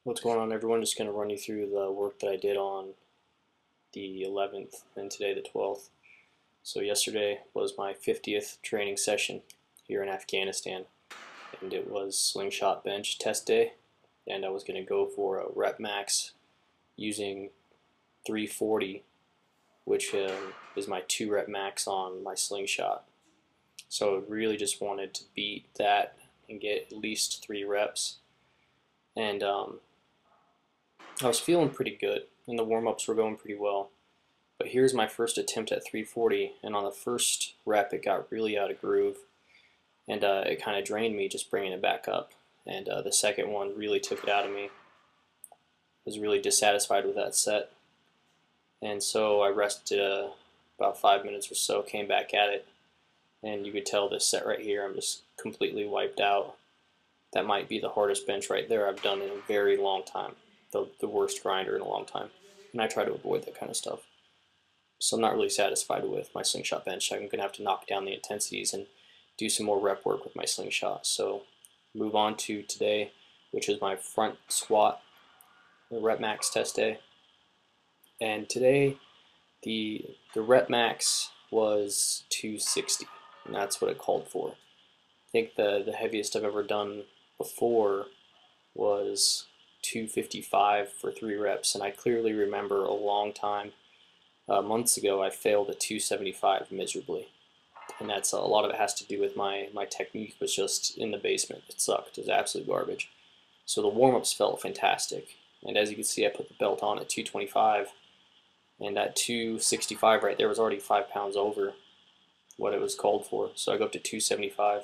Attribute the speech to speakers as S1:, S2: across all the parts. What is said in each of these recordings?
S1: What's going on, everyone? Just going to run you through the work that I did on the 11th and today the 12th. So yesterday was my 50th training session here in Afghanistan, and it was SlingShot bench test day, and I was going to go for a rep max using 340, which is my 2 rep max on my SlingShot. So I really just wanted to beat that and get at least 3 reps, and I was feeling pretty good, and the warm-ups were going pretty well. But here's my first attempt at 340, and on the first rep it got really out of groove, and it kind of drained me just bringing it back up. And the second one really took it out of me. I was really dissatisfied with that set, and so I rested about 5 minutes or so, came back at it, and you could tell this set right here I'm just completely wiped out. That might be the hardest bench right there I've done in a very long time. The worst grinder in a long time, and I try to avoid that kind of stuff. So I'm not really satisfied with my slingshot bench. I'm going to have to knock down the intensities and do some more rep work with my slingshot. So move on to today, which is my front squat, the rep max test day. And today the rep max was 260, and that's what it called for. I think the heaviest I've ever done before was 255 for 3 reps, and I clearly remember a long time, months ago, I failed at 275 miserably, and that's a lot of it has to do with my technique was just in the basement. It sucked. It was absolute garbage. So the warm-ups felt fantastic, and as you can see, I put the belt on at 225, and that 265 right there was already 5 pounds over what it was called for. So I go up to 275,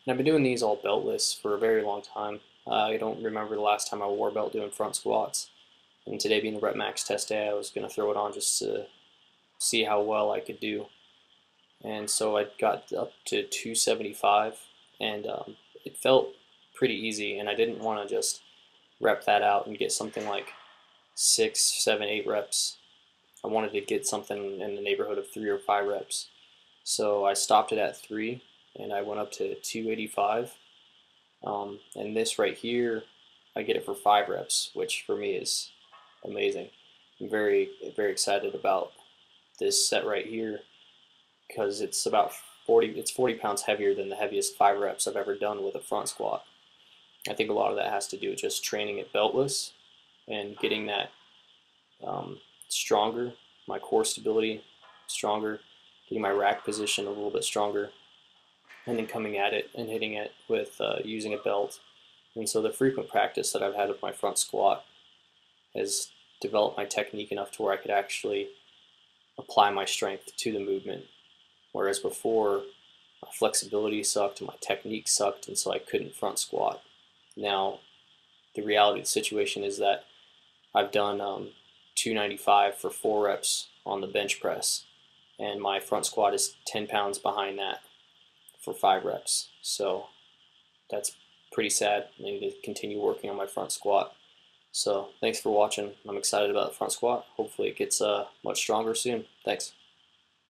S1: and I've been doing these all beltless for a very long time. I don't remember the last time I wore a belt doing front squats. And today being the rep max test day, I was going to throw it on just to see how well I could do. And so I got up to 275, and it felt pretty easy, and I didn't want to just rep that out and get something like 6, 7, 8 reps. I wanted to get something in the neighborhood of 3 or 5 reps. So I stopped it at 3, and I went up to 285. And this right here, I get it for 5 reps, which for me is amazing. I'm very, very excited about this set right here because it's about 40 pounds heavier than the heaviest 5 reps I've ever done with a front squat. I think a lot of that has to do with just training it beltless and getting that stronger, my core stability stronger, getting my rack position a little bit stronger, and then coming at it and hitting it with using a belt. And so the frequent practice that I've had with my front squat has developed my technique enough to where I could actually apply my strength to the movement. Whereas before, my flexibility sucked and my technique sucked, and so I couldn't front squat. Now, the reality of the situation is that I've done 295 for 4 reps on the bench press, and my front squat is 10 pounds behind that for 5 reps. So that's pretty sad. I need to continue working on my front squat. So thanks for watching. I'm excited about the front squat. Hopefully it gets much stronger soon. Thanks.